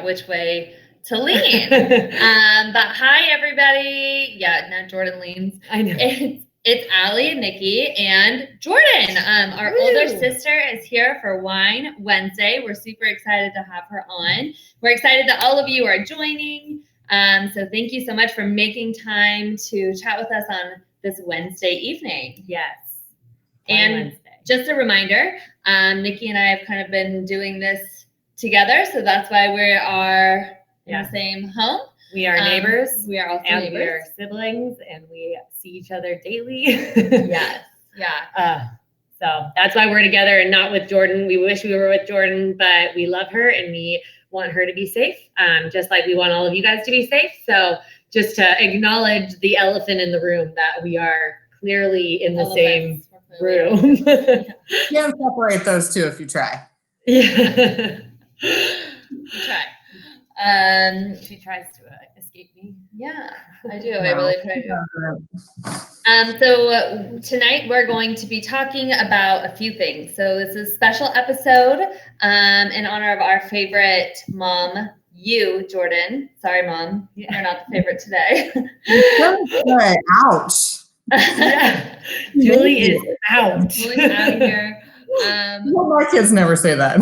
out which way to lean. But hi, everybody. Yeah, now Jordan leans. I know. It's Aly and Niki and Jordan. Our older sister is here for Wine Wednesday. We're super excited to have her on. We're excited that all of you are joining. So thank you so much for making time to chat with us on this Wednesday evening. Yes. And Wednesday. Just a reminder, Niki and I have kind of been doing this together, so that's why we are in the same home. We are neighbors. We are also and neighbors. We are siblings, and we see each other daily. Yes. Yeah. So that's why we're together and not with Jordan. We wish we were with Jordan, but we love her and we want her to be safe, just like we want all of you guys to be safe. So just to acknowledge the elephant in the room that we are clearly in the same room. You can't separate those two if you try. Yeah. You try. She tries to escape me. Yeah, I do. I really try to. So tonight we're going to be talking about a few things. So this is a special episode in honor of our favorite mom, you, Jordan. Sorry, Mom. You're not the favorite today. Good. Ouch. Yeah. Julie is out. Julie's out of here. Well, my kids never say that.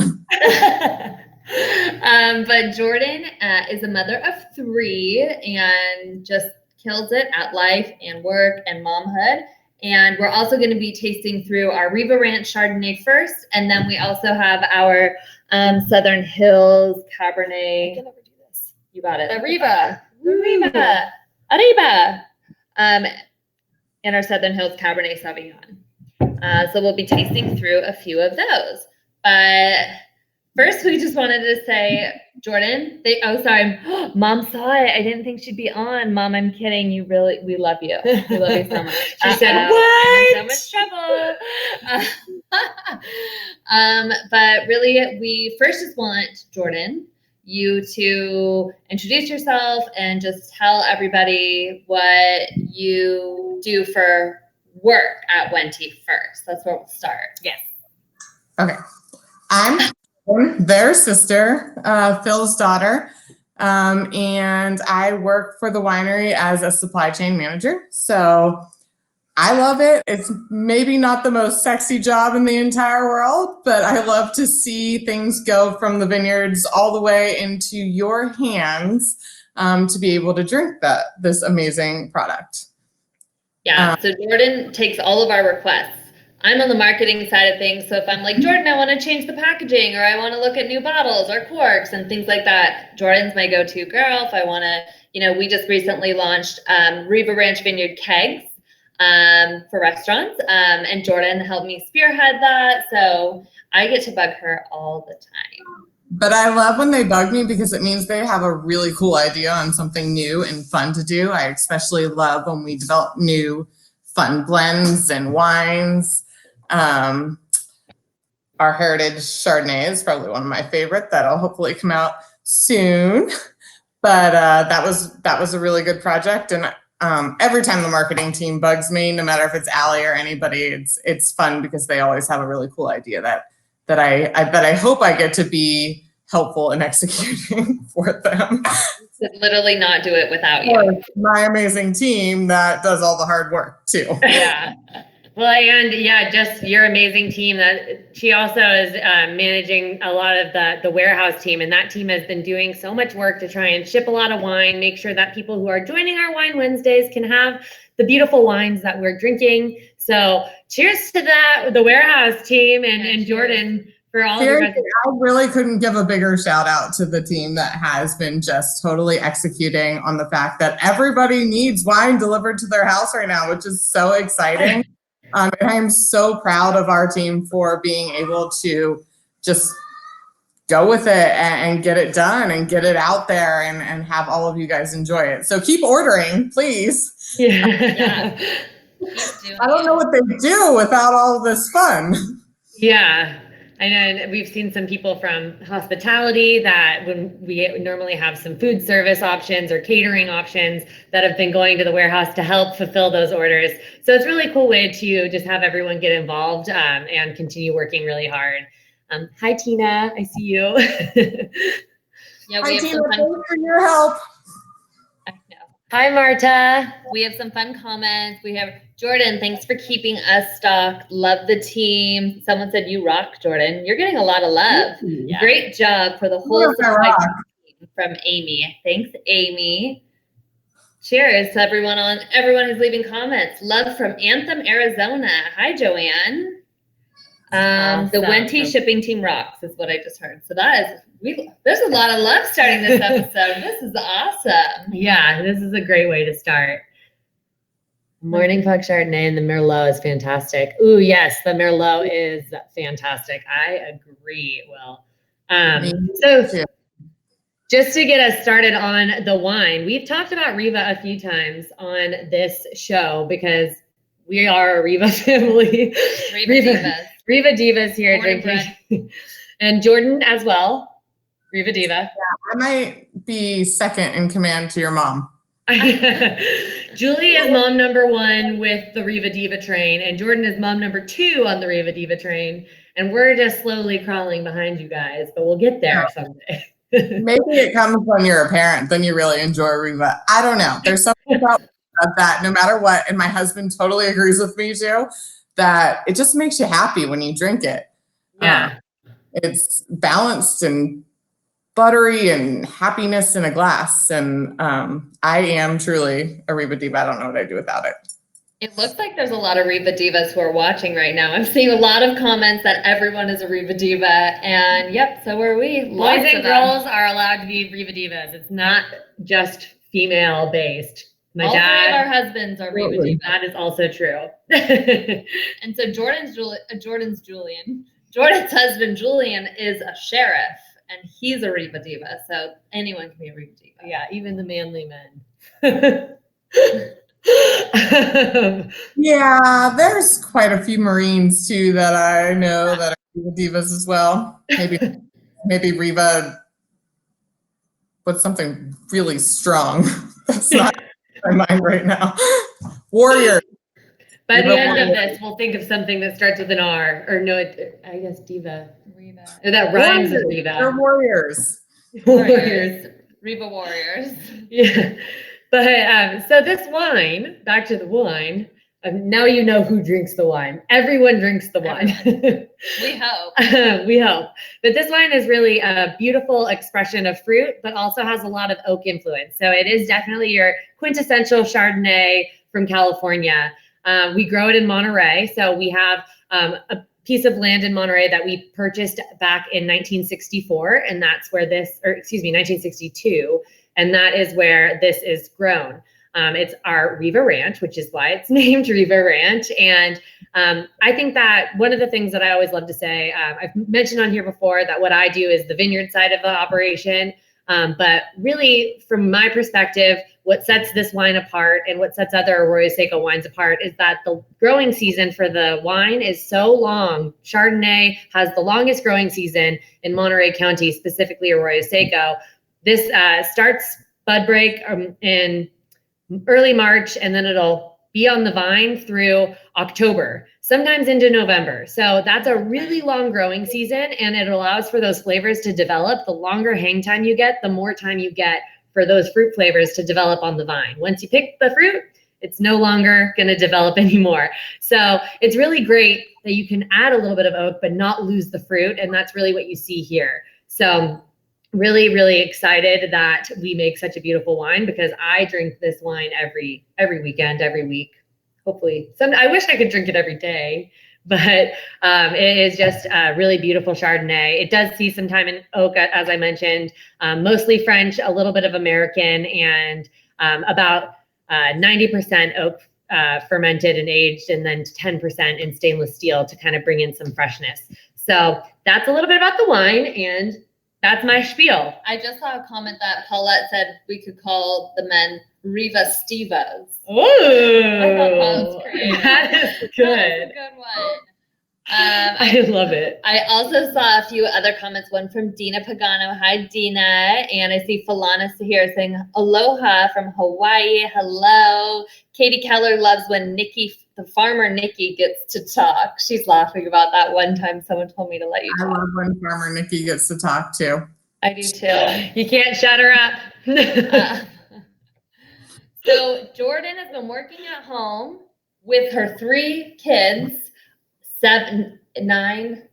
But Jordan is a mother of 3 and just kills it at life and work and momhood. And we're also going to be tasting through our Riva Ranch Chardonnay first. And then we also have our Southern Hills Cabernet. I can never do this. You got it. Arriba. Arriba. And our Southern Hills Cabernet Sauvignon. So we'll be tasting through a few of those. But first, we just wanted to say, Jordan, Mom saw it. I didn't think she'd be on. Mom, I'm kidding. We love you. We love you so much. She said, what? I'm in so much trouble. But really, we first just want, Jordan, you to introduce yourself and just tell everybody what you do for work at Wente first. That's where we'll start. Yes. Okay. I'm their sister, Phil's daughter, and I work for the winery as a supply chain manager. So I love it. It's maybe not the most sexy job in the entire world, but I love to see things go from the vineyards all the way into your hands to be able to drink this amazing product. Yeah, so Jordan takes all of our requests. I'm on the marketing side of things, so if I'm like, Jordan, I want to change the packaging, or I want to look at new bottles or corks and things like that, Jordan's my go-to girl. If I want to, we just recently launched Riva Ranch Vineyard kegs for restaurants, and Jordan helped me spearhead that, so I get to bug her all the time. But I love when they bug me because it means they have a really cool idea on something new and fun to do. I especially love when we develop new fun blends and wines. Our heritage Chardonnay is probably one of my favorite. That'll hopefully come out soon. But that was a really good project. And every time the marketing team bugs me, no matter if it's Aly or anybody, it's fun because they always have a really cool idea that I hope I get to be helpful in executing for them. Could literally not do it without you. My amazing team that does all the hard work too. Yeah. Well, and just your amazing team. That she also is managing a lot of the warehouse team, and that team has been doing so much work to try and ship a lot of wine, make sure that people who are joining our Wine Wednesdays can have the beautiful wines that we're drinking. So cheers to that, the warehouse team and Jordan for all of you guys. I really couldn't give a bigger shout out to the team that has been just totally executing on the fact that everybody needs wine delivered to their house right now, which is so exciting. And I am so proud of our team for being able to just go with it and get it done and get it out there and have all of you guys enjoy it. So keep ordering, please. Yeah. I don't know what they do without all this fun. Yeah. I know we've seen some people from hospitality that when we normally have some food service options or catering options that have been going to the warehouse to help fulfill those orders. So it's a really cool way to just have everyone get involved and continue working really hard. Hi, Tina. I see you. Yeah, Hi, we have Tina. some fun. Thanks for your help. I know. Hi, Marta. We have some fun comments. We have Jordan, thanks for keeping us stocked. Love the team. Someone said you rock, Jordan. You're getting a lot of love. Yeah. Great job for the whole supply team from Amy. Thanks, Amy. Cheers to everyone who's leaving comments. Love from Anthem, Arizona. Hi, Joanne. The Wente shipping team rocks is what I just heard. So there's a lot of love starting this episode. This is awesome. Yeah, this is a great way to start. Morning Fog Chardonnay and the Merlot is fantastic. Ooh, yes, the Merlot is fantastic. I agree, Will. So just to get us started on the wine, we've talked about Riva a few times on this show because we are a Riva family. Riva Divas here drinking. And Jordan as well. Riva Diva. Yeah, I might be second in command to your mom. Julie is mom number 1 with the Riva Diva train, and Jordan is mom number 2 on the Riva Diva train. And we're just slowly crawling behind you guys, but we'll get there someday. Maybe it comes when you're a parent, then you really enjoy Riva. I don't know. There's something about that no matter what, and my husband totally agrees with me too, that it just makes you happy when you drink it. Yeah. It's balanced and buttery and happiness in a glass. And I am truly a Riva Diva. I don't know what I'd do without it. It looks like there's a lot of Riva Divas who are watching right now. I'm seeing a lot of comments that everyone is a Riva Diva, and yep, so are we. Boys and girls are allowed to be Riva Divas. It's not just female based. All 3 of our husbands are Riva Divas. That is also true. And so Jordan's husband Julian is a sheriff, and he's a Riva Diva. So anyone can be a Riva Diva. Yeah, even the manly men. Yeah, there's quite a few Marines too that I know that are Riva Divas as well. Maybe Riva with something really strong. That's not in my mind right now. Warrior. By the end of this, we'll think of something that starts with an R. Or no, I guess Diva. Riva. Or that rhymes with Riva. They're warriors. Riva Warriors. Yeah. But so this wine, back to the wine, now you know who drinks the wine. Everyone drinks the wine. We hope. We hope. But this wine is really a beautiful expression of fruit, but also has a lot of oak influence. So it is definitely your quintessential Chardonnay from California. We grow it in Monterey. So we have a piece of land in Monterey that we purchased back in 1964. And that's where 1962. And that is where this is grown. It's our Riva Ranch, which is why it's named Riva Ranch. And I think that one of the things that I always love to say, I've mentioned on here before that what I do is the vineyard side of the operation. But really, from my perspective, what sets this wine apart and what sets other Arroyo Seco wines apart is that the growing season for the wine is so long. Chardonnay has the longest growing season in Monterey County, specifically Arroyo Seco. This starts bud break in early March, and then it'll be on the vine through October, sometimes into November. So that's a really long growing season, and it allows for those flavors to develop. The longer hang time you get, the more time you get for those fruit flavors to develop on the vine. Once you pick the fruit, it's no longer going to develop anymore. So it's really great that you can add a little bit of oak, but not lose the fruit. And that's really what you see here. So really, really excited that we make such a beautiful wine, because I drink this wine every weekend, every week. Hopefully, I wish I could drink it every day, but it is just a really beautiful Chardonnay. It does see some time in oak, as I mentioned, mostly French, a little bit of American, and about 90% oak fermented and aged, and then 10% in stainless steel to kind of bring in some freshness. So that's a little bit about the wine, and that's my spiel. I just saw a comment that Paulette said we could call the men Riva Stevas. Ooh, I thought that was great. That is good. That was a good one. I love it. I also saw a few other comments, one from Dina Pagano. Hi, Dina. And I see Phalanis here saying aloha from Hawaii. Hello. Katie Keller loves when Niki, the farmer Niki, gets to talk. She's laughing about that one time someone told me to let you talk. I love when farmer Niki gets to talk too. I do too. You can't shut her up. So Jordan has been working at home with her 3 kids, 7, 9.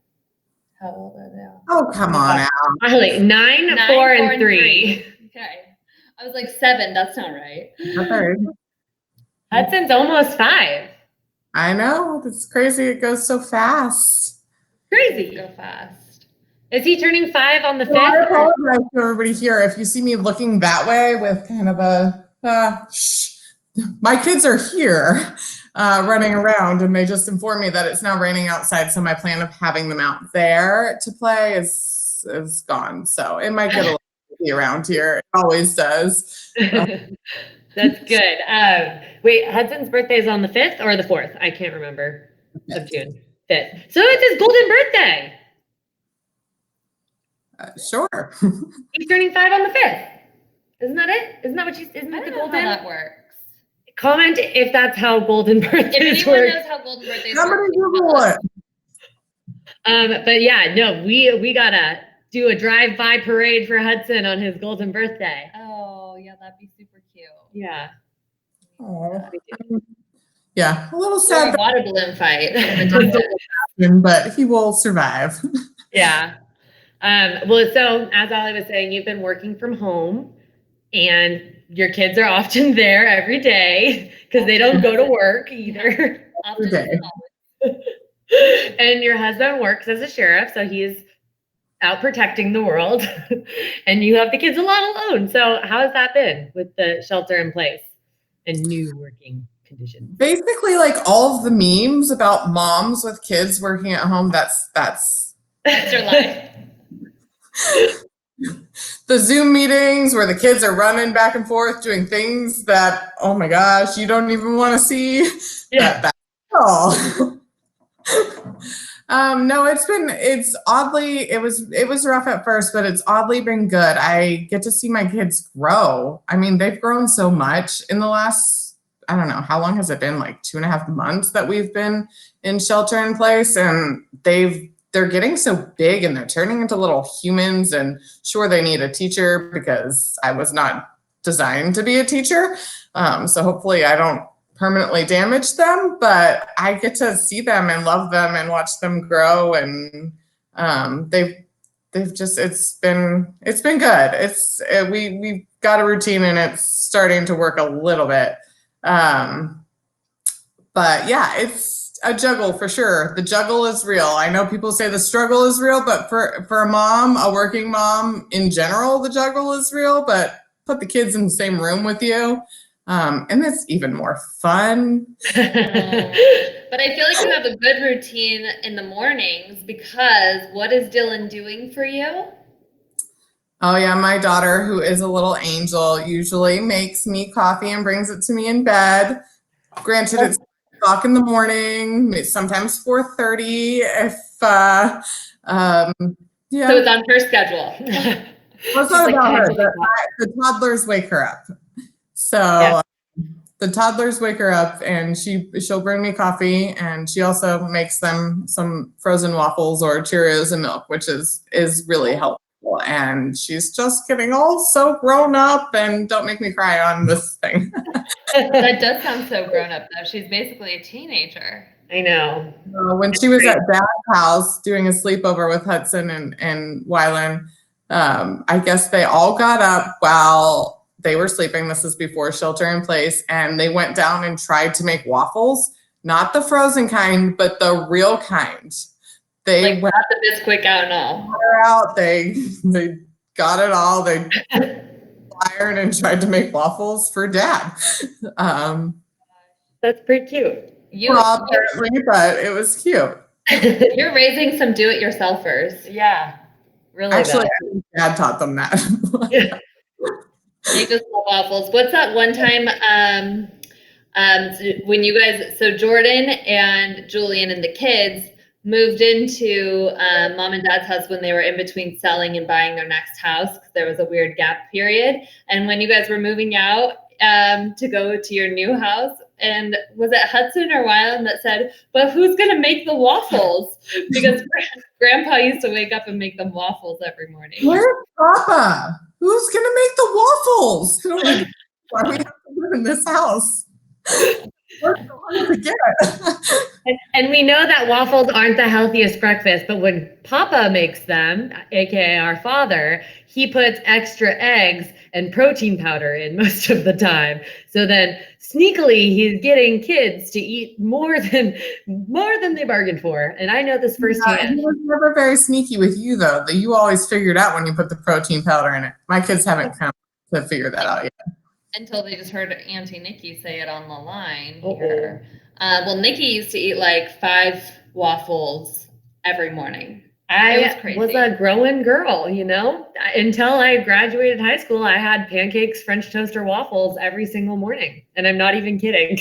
How old are they all? Oh, come on, Al. Aly, 9, 4, and 3. Okay. I was like 7. That's not right. Hudson's almost 5. I know. It's crazy. It goes so fast. Crazy. Go fast. Is he turning 5 on the 5th? I apologize to everybody here. If you see me looking that way with kind of a, my kids are here running around, and they just informed me that it's now raining outside. So my plan of having them out there to play is gone. So it might get a little busy around here. It always does. That's good. Wait, Hudson's birthday is on the 5th or the 4th? I can't remember. Of June. 5th. So it's his golden birthday. Sure. He's turning 5 on the 5th. Isn't that it? Isn't that what she's? Isn't that the golden? How that works. Comment if that's how golden birthdays if anyone work. knows how golden birthdays Somebody work. Google it. But yeah, no, we gotta do a drive-by parade for Hudson on his golden birthday. Oh yeah, that'd be super cute. Yeah. Aww. Yeah, a little Or sad, a water balloon fight. but he will survive. Yeah. Well, so as Aly was saying, you've been working from home, and your kids are often there every day because they don't go to work either. Every day. And your husband works as a sheriff, so he's out protecting the world, and you have the kids a lot alone. So how has that been with the shelter in place and new working conditions? Basically, like all of the memes about moms with kids working at home, that's your life. The Zoom meetings where the kids are running back and forth doing things that, oh my gosh, you don't even want to see. Yeah. That's all. No, it was rough at first, but it's oddly been good. I get to see my kids grow. I mean, they've grown so much in the last, I don't know, how long has it been? Like 2.5 months that we've been in shelter in place, and they're getting so big and they're turning into little humans. And sure, they need a teacher because I was not designed to be a teacher. So hopefully I don't permanently damage them, but I get to see them and love them and watch them grow. And it's been good. We've got a routine and it's starting to work a little bit. But yeah, it's a juggle for sure. The juggle is real. I know people say the struggle is real, but for a mom, a working mom in general, the juggle is real. But put the kids in the same room with you, and it's even more fun. But I feel like you have a good routine in the mornings, because what is Dylan doing for you? Oh yeah, my daughter, who is a little angel, usually makes me coffee and brings it to me in bed. Granted, it's 5:00 in the morning, sometimes 4:30. If yeah, So it's on her schedule. well, it's not about her. The toddlers wake her up. So yeah. The toddlers wake her up, and she'll bring me coffee, and she also makes them some frozen waffles or Cheerios and milk, which is really helpful. And she's just getting all so grown up, and don't make me cry on this thing. That does sound so grown up, though. She's basically a teenager. I know. When she was at Dad's house doing a sleepover with Hudson and Wylan, I guess they all got up while they were sleeping. This is before shelter in place, and they went down and tried to make waffles, not the frozen kind, but the real kind. They like, got the Bisquick out and all. They got it all. They ironed and tried to make waffles for Dad. That's pretty cute. Apparently, but it was cute. You're raising some do-it-yourselfers. Yeah, really. Actually, Dad taught them that. You just love waffles. What's that one time when you guys, so Jordan and Julian and the kids moved into mom and dad's house when they were in between selling and buying their next house, because there was a weird gap period. And when you guys were moving out to go to your new house, and was it Hudson or Wylan that said, but who's going to make the waffles? Because Grandpa used to wake up and make them waffles every morning. Where's Papa? Who's gonna make the waffles? I'm like, why do we have to live in this house? We're so hard to get. And we know that waffles aren't the healthiest breakfast, but when Papa makes them, aka our father, he puts extra eggs and protein powder in most of the time. So then sneakily he's getting kids to eat more than they bargained for. And I know this firsthand. He was never very sneaky with you though. That you always figured out when you put the protein powder in it. My kids haven't come to figure that out yet. Until they just heard Auntie Niki say it on the line Uh-oh. here. Well, Niki used to eat like 5 waffles every morning. I was a growing girl, you know, until I graduated high school. I had pancakes, French toast, or waffles every single morning. And I'm not even kidding.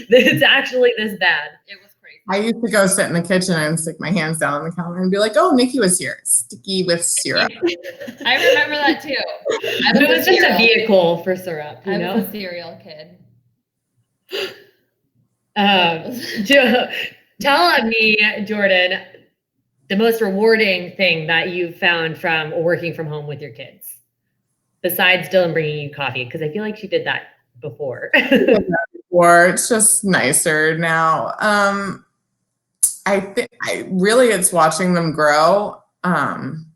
It's actually this bad. It was crazy. I used to go sit in the kitchen and stick my hands down on the counter and be like, oh, Niki was here. Sticky with syrup. I remember that too. But it was just a vehicle for syrup, you know? I was a cereal kid. Tell me, Jordan, the most rewarding thing that you found from working from home with your kids, besides Dylan bringing you coffee, because I feel like she did that before. Or it's just nicer now. I think it's watching them grow.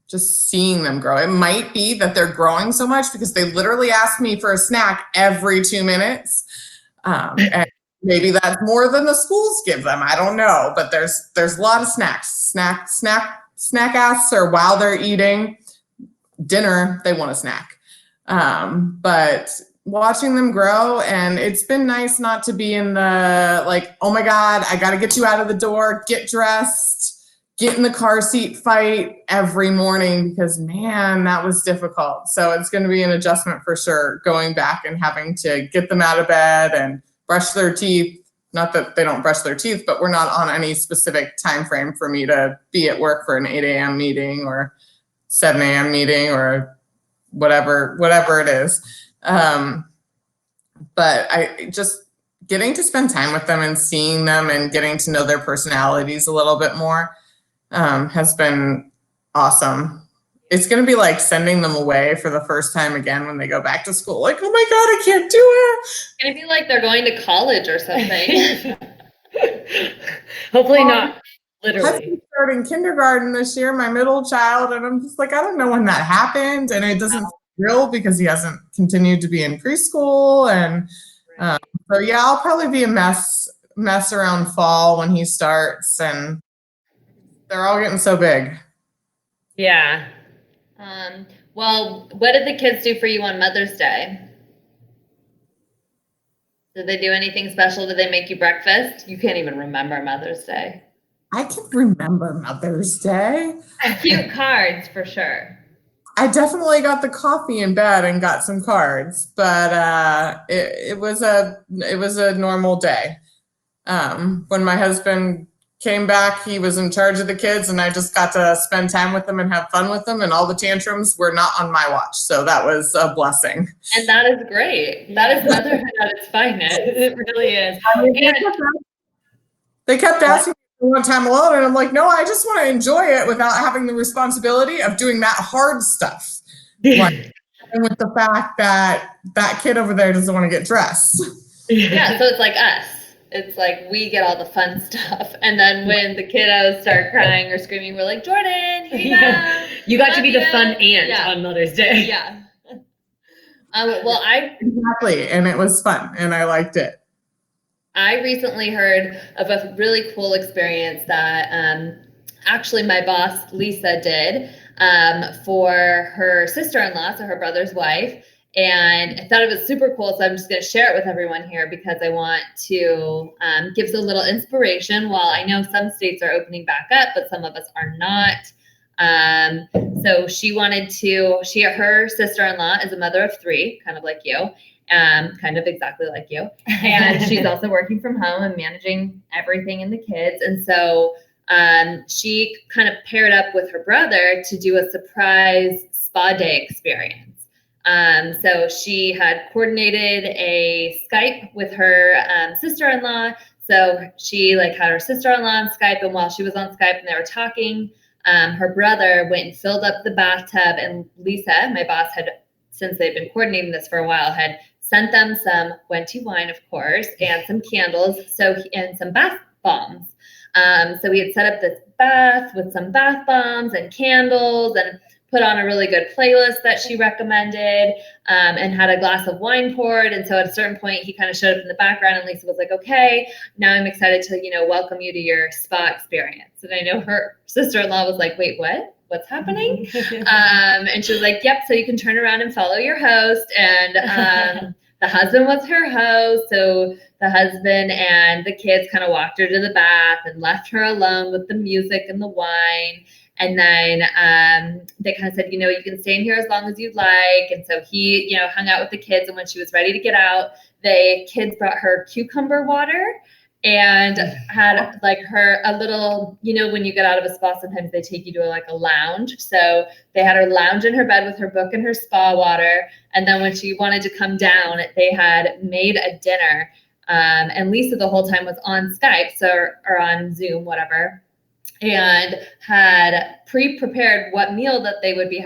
Just seeing them grow. It might be that they're growing so much because they literally ask me for a snack every 2 minutes. And maybe that's more than the schools give them. I don't know, but there's a lot of snacks. Snack asks, or while they're eating dinner, they want a snack. But watching them grow, and it's been nice not to be in the like, oh my God, I got to get you out of the door, get dressed, get in the car seat fight every morning, because man, that was difficult. So it's going to be an adjustment for sure, going back and having to get them out of bed and brush their teeth. Not that they don't brush their teeth, but we're not on any specific time frame for me to be at work for an 8 a.m. meeting or 7 a.m. meeting or whatever it is. But I just getting to spend time with them and seeing them and getting to know their personalities a little bit more has been awesome. It's going to be like sending them away for the first time again when they go back to school. Like, oh my God, I can't do it. It's going to be like they're going to college or something. Hopefully not literally. Hudson's starting kindergarten this year, my middle child, and I'm just like, I don't know when that happened, and it doesn't feel real because he hasn't continued to be in preschool, and so yeah, I'll probably be a mess around fall when he starts, and they're all getting so big. Yeah. Well, what did the kids do for you on Mother's Day? Did they do anything special? Did they make you breakfast? You can't even remember Mother's Day. I can remember Mother's Day. Cute cards for sure. I definitely got the coffee in bed and got some cards, but it was a normal day. When my husband came back, he was in charge of the kids, and I just got to spend time with them and have fun with them, and all the tantrums were not on my watch, so that was a blessing. And that is great. That is motherhood at its finest. It really is. I mean, they kept asking me for one time alone, and I'm like, no, I just want to enjoy it without having the responsibility of doing that hard stuff. Like, and with the fact that that kid over there doesn't want to get dressed. Yeah, so it's like us. It's like we get all the fun stuff, and then when the kiddos start crying or screaming, we're like, Jordan, hey, you got to be the fun aunt on Mother's Day. Yeah. Exactly, and it was fun, and I liked it. I recently heard of a really cool experience that actually my boss Lisa did for her sister-in-law, so her brother's wife. And I thought it was super cool, so I'm just going to share it with everyone here because I want to give a little inspiration. While I know some states are opening back up, but some of us are not. So she wanted to, her sister-in-law is a mother of 3, kind of like you, kind of exactly like you. And she's also working from home and managing everything in the kids. And so she kind of paired up with her brother to do a surprise spa day experience. So she had coordinated a Skype with her sister-in-law. So she had her sister-in-law on Skype, and while she was on Skype and they were talking, her brother went and filled up the bathtub, and Lisa, my boss, had, since they've been coordinating this for a while, had sent them some Wente wine, of course, and some candles, and some bath bombs. So we had set up this bath with some bath bombs and candles, and put on a really good playlist that she recommended, and had a glass of wine poured. And so at a certain point, he kind of showed up in the background, and Lisa was like, okay, now I'm excited to, welcome you to your spa experience. And I know her sister-in-law was like, wait, what? What's happening? And she was like, yep, so you can turn around and follow your host. And the husband was her host. So the husband and the kids kind of walked her to the bath and left her alone with the music and the wine. And then they kind of said, you can stay in here as long as you'd like. And so he, hung out with the kids. And when she was ready to get out, the kids brought her cucumber water and had a little, when you get out of a spa, sometimes they take you to a lounge. So they had her lounge in her bed with her book and her spa water. And then when she wanted to come down, they had made a dinner. And Lisa the whole time was on Skype, or on Zoom, whatever, and had pre-prepared what meal that they would be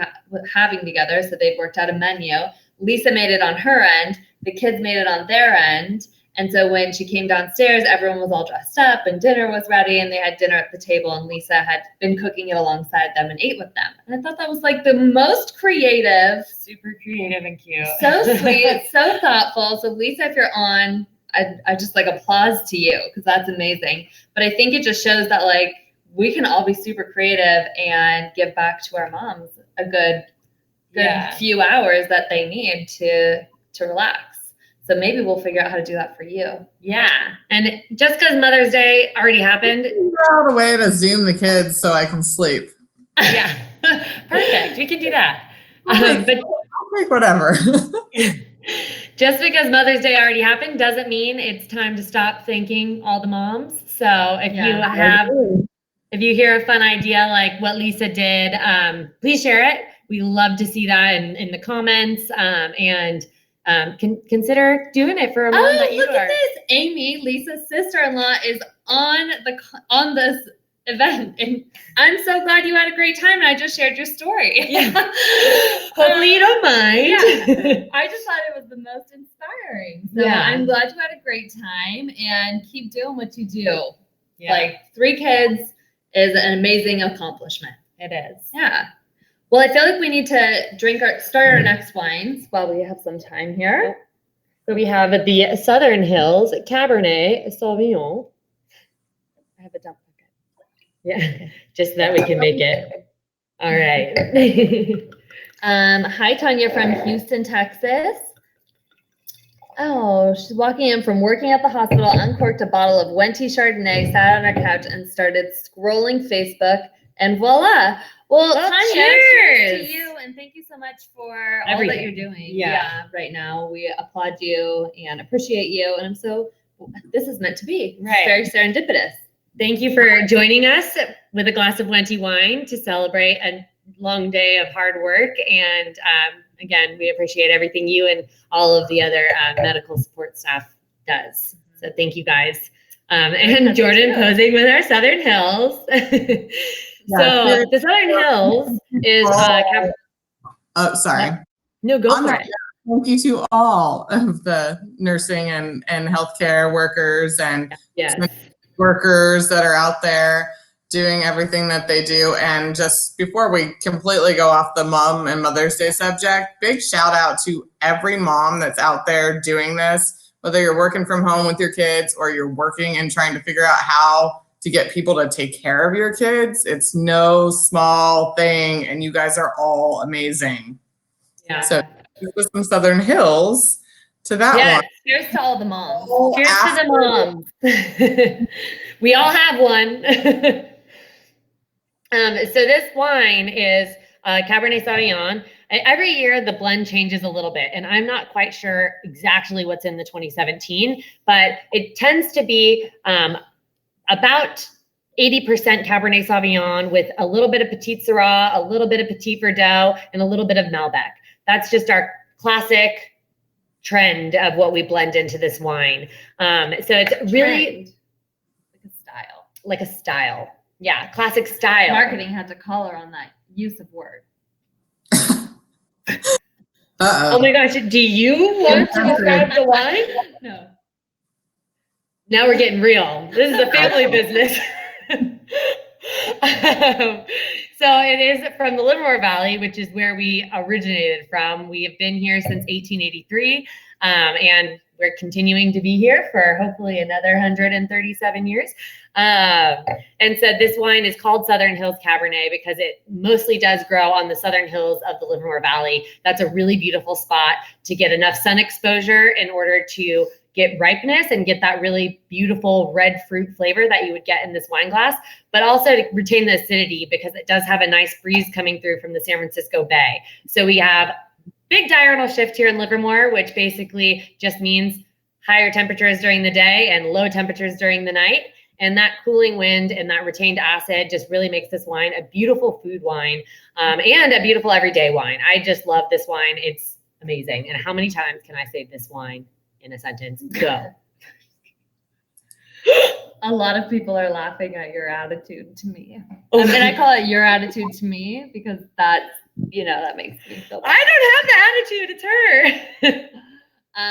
having together. So they'd worked out a menu. Lisa made it on her end. The kids made it on their end. And so when she came downstairs, everyone was all dressed up and dinner was ready, and they had dinner at the table, and Lisa had been cooking it alongside them and ate with them. And I thought that was the most creative. Super creative and cute. So sweet, so thoughtful. So Lisa, if you're on, I just applause to you, because that's amazing. But I think it just shows that we can all be super creative and give back to our moms a good few hours that they need to relax. So maybe we'll figure out how to do that for you. Yeah. And just because Mother's Day already happened. Figure out a way to Zoom the kids so I can sleep. Yeah. Perfect. We can do that. But I'll take whatever. Just because Mother's Day already happened doesn't mean it's time to stop thanking all the moms. So if you hear a fun idea like what Lisa did, please share it. We love to see that in the comments, and consider doing it for a mom that you look are. at this. Amy, Lisa's sister-in-law, is on this event, and I'm so glad you had a great time, and I just shared your story. Yeah. Hopefully you don't mind. Yeah. I just thought it was the most inspiring. So I'm glad you had a great time, and keep doing what you do. Yeah. 3 kids is an amazing accomplishment. It is. Yeah. Well, I feel like we need to start our next wines while we have some time here. So we have the Southern Hills Cabernet Sauvignon. I have a dump bucket. Yeah, just so that we can make it. All right. Hi, Tanya from Houston, Texas. Oh, she's walking in from working at the hospital, uncorked a bottle of Wente Chardonnay, sat on her couch, and started scrolling Facebook, and voila. Well, Tanya, cheers to you, and thank you so much for all that you're doing. Right now. We applaud you and appreciate you, and this is meant to be. Right. It's very serendipitous. Thank you for joining us with a glass of Wente wine to celebrate a long day of hard work. And again, we appreciate everything you and all of the other medical support staff does. So thank you guys. And Jordan posing with our Southern Hills. So the Southern Hills is sorry. No, go for it. Thank you to all of the nursing and healthcare workers and workers that are out there doing everything that they do. And just before we completely go off the Mom and Mother's Day subject, big shout out to every mom that's out there doing this, whether you're working from home with your kids or you're working and trying to figure out how to get people to take care of your kids. It's no small thing, and you guys are all amazing. Yeah. So with some Southern Hills to that one. Cheers to all the moms. Cheers to the moms. We all have one. So this wine is Cabernet Sauvignon. Every year the blend changes a little bit, and I'm not quite sure exactly what's in the 2017, but it tends to be about 80% Cabernet Sauvignon with a little bit of Petit Syrah, a little bit of Petit Verdot, and a little bit of Malbec. That's just our classic trend of what we blend into this wine. So it's really like a style. Yeah, classic style. Marketing had to call her on that use of word. Oh my gosh, do you want to describe the wine? No. Now we're getting real. This is a family business. So it is from the Livermore Valley, which is where we originated from. We have been here since 1883, and we're continuing to be here for hopefully another 137 years. And so this wine is called Southern Hills Cabernet because it mostly does grow on the southern hills of the Livermore Valley. That's a really beautiful spot to get enough sun exposure in order to get ripeness and get that really beautiful red fruit flavor that you would get in this wine glass, but also to retain the acidity because it does have a nice breeze coming through from the San Francisco Bay. So we have big diurnal shift here in Livermore, which basically just means higher temperatures during the day and low temperatures during the night. And that cooling wind and that retained acid just really makes this wine a beautiful food wine and a beautiful everyday wine. I just love this wine. It's amazing. And how many times can I say this wine in a sentence? Go. A lot of people are laughing at your attitude to me. I mean, I call it your attitude to me because that's, that makes me feel bad. I don't have the attitude. It's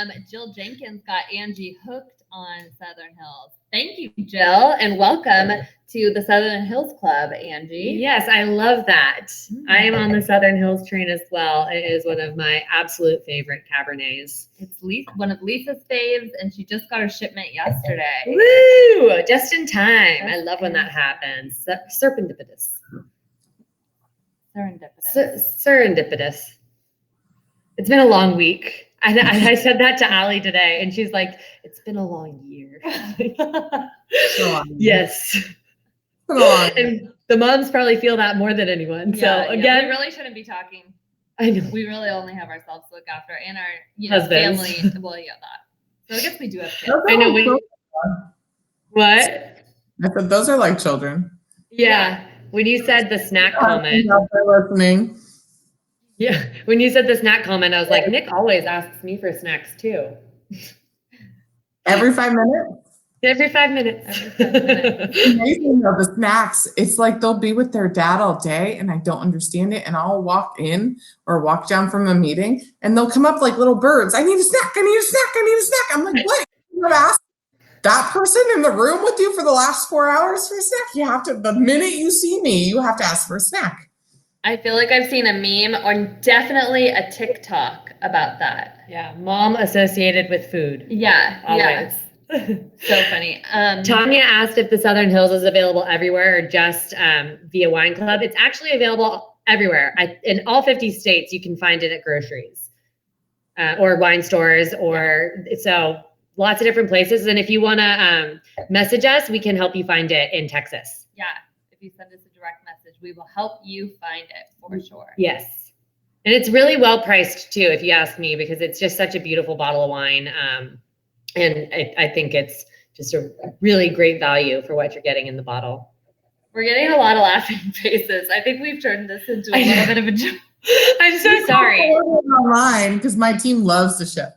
her. Jill Jenkins got Angie hooked on Southern Hills. Thank you, Jill, and welcome to the Southern Hills Club, Angie. Yes, I love that. I am on the Southern Hills train as well. It is one of my absolute favorite Cabernets. It's one of Lisa's faves, and she just got her shipment yesterday. Woo! Just in time. I love when that happens. Serendipitous. Serendipitous. It's been a long week. I said that to Aly today, and she's like, "It's been a long year." Yes. And the moms probably feel that more than anyone. Yeah, so again, we really shouldn't be talking. I know. We really only have ourselves to look after and our Husbands. family. Well, yeah, that. So I guess we do have kids. I know. What? I said those are like children. Yeah. When you said the snack comment. Listening. Yeah. When you said the snack comment, I was like, Nick always asks me for snacks too. Every 5 minutes? Every 5 minutes. Amazing though, the snacks. It's like they'll be with their dad all day and I don't understand it. And I'll walk in or walk down from a meeting and they'll come up like little birds. I need a snack. I need a snack. I need a snack. I'm like, what? You have asked that person in the room with you for the last 4 hours for a snack? You have to, the minute you see me, you have to ask for a snack. I feel like I've seen a meme or definitely a TikTok about that. Yeah. Mom associated with food. Yeah. Always. Yeah. So funny. Tanya asked if the Southern Hills is available everywhere or just via Wine Club. It's actually available everywhere. In all 50 states, you can find it at groceries or wine stores so lots of different places. And if you want to message us, we can help you find it in Texas. Yeah. If you send us a direct message, we will help you find it for sure. Yes. And it's really well priced too, if you ask me, because it's just such a beautiful bottle of wine. And I think it's just a really great value for what you're getting in the bottle. We're getting a lot of laughing faces. I think we've turned this into a little bit of a joke. I'm so sorry. Online because my team loves to ship.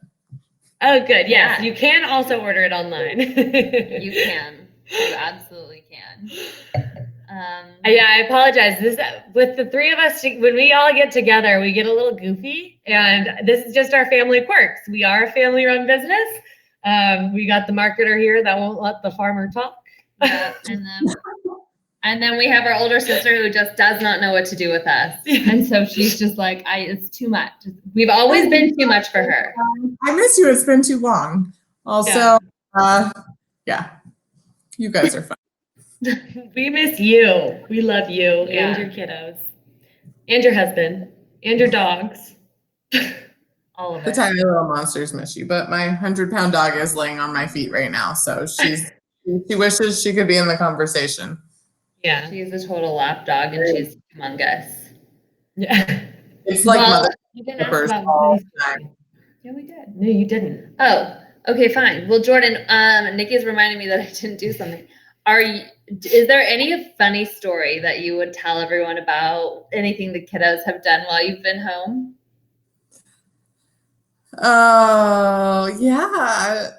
Oh, good. Yes, Yeah. you can also order it online. You can. You absolutely can. Yeah, I apologize. With the three of us, when we all get together, we get a little goofy, and this is just our family quirks. We are a family-run business. We got the marketer here that won't let the farmer talk. Yeah, and then we have our older sister who just does not know what to do with us, and so she's just like, it's too much. We've always been too much for her. I miss you. It's been too long. Also, yeah, you guys are fun. We miss you. We love you and your kiddos and your husband and your dogs. All of it. The tiny little monsters miss you, but my 100-pound dog is laying on my feet right now, so she wishes she could be in the conversation. Yeah, she's a total lap dog, and she's humongous. Yeah, it's like you didn't ask about all the time. Yeah, we did. No, you didn't. Oh, okay, fine. Well, Jordan, Nikki's reminding me that I didn't do something. Is there any funny story that you would tell everyone about anything the kiddos have done while you've been home? Oh, yeah.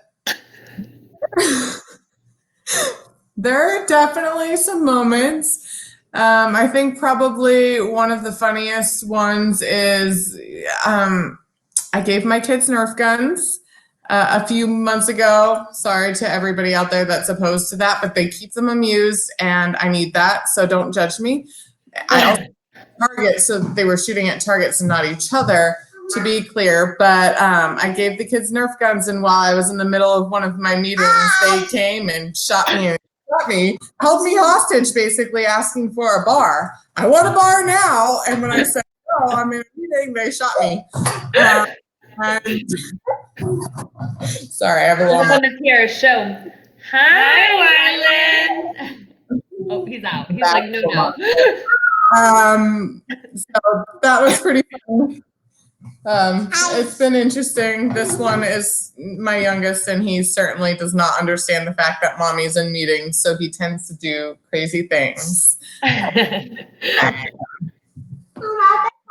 There are definitely some moments. I think probably one of the funniest ones is I gave my kids Nerf guns a few months ago. Sorry to everybody out there that's opposed to that, but they keep them amused, and I need that, so don't judge me. I also target, so they were shooting at targets and not each other, to be clear. But I gave the kids Nerf guns, and while I was in the middle of one of my meetings, they came and shot me, held me hostage, basically asking for a bar. I want a bar now, and when I said no, I'm in a meeting, they shot me. And sorry, I have a long. Welcome to Pierre's show. Hi, Wyland. Oh, he's out. He's like, no. So that was pretty fun. It's been interesting. This one is my youngest, and he certainly does not understand the fact that mommy's in meetings, so he tends to do crazy things.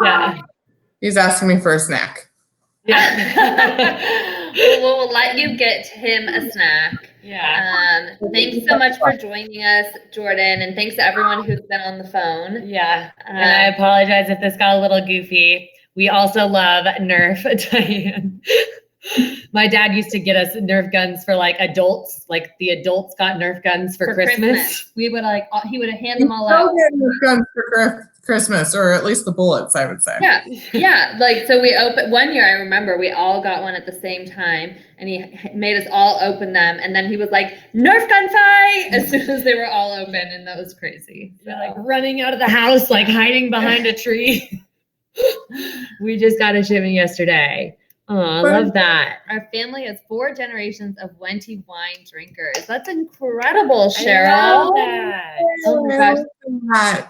Yeah. He's asking me for a snack. Yeah. We'll let you get him a snack. Yeah. Thanks so much for joining us, Jordan, and thanks to everyone who's been on the phone. Yeah. And I apologize if this got a little goofy. We also love Nerf, Diane. My dad used to get us Nerf guns for like adults. Like the adults got Nerf guns for Christmas. We would he would hand them all out. Nerf guns for Christmas, or at least the bullets, I would say. Yeah. Like, so we opened one year. I remember we all got one at the same time, and he made us all open them. And then he was like, "Nerf gun fight!" as soon as they were all open, and that was crazy. So. Like running out of the house, like hiding behind a tree. We just got a shipment yesterday. Oh, I love that. Our family has 4 generations of Wente wine drinkers. That's incredible, Cheryl. I love that. Oh my gosh.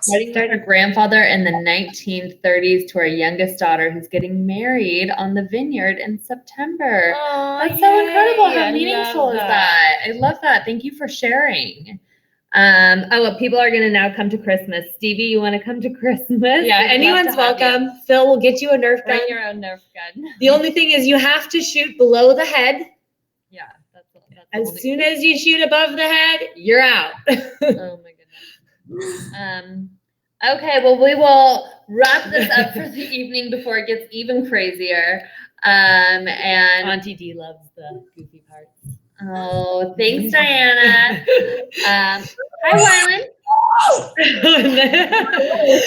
Starting with our grandfather in the 1930s to our youngest daughter who's getting married on the vineyard in September. Oh, that's so incredible. How meaningful is that? I love that. Thank you for sharing. People are going to now come to Christmas. Stevie, you want to come to Christmas? Yeah, anyone's welcome. Phil will get you a Nerf gun. Bring your own Nerf gun. The only thing is you have to shoot below the head. Yeah. As soon as you shoot above the head, you're out. Oh my goodness. Okay, well, we will wrap this up for the evening before it gets even crazier. And Auntie D loves the goofy parts. Oh, thanks, Diana. Hi, Wyland.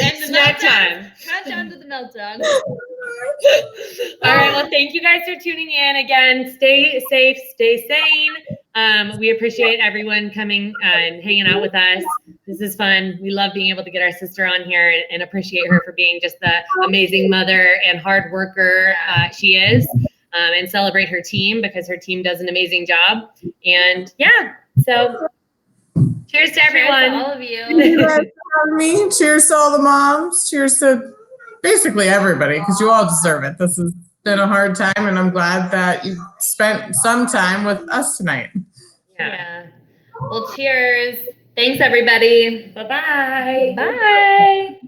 And snack time. Countdown to the meltdown. All right. Well, thank you guys for tuning in again. Stay safe, stay sane. We appreciate everyone coming and hanging out with us. This is fun. We love being able to get our sister on here and appreciate her for being just the amazing mother and hard worker she is. And celebrate her team because her team does an amazing job. And yeah, so cheers to everyone. Cheers to all of you. Cheers to all the moms. Cheers to basically everybody, because you all deserve it. This has been a hard time, and I'm glad that you spent some time with us tonight. Yeah. Well, cheers. Thanks, everybody. Bye-bye. Bye.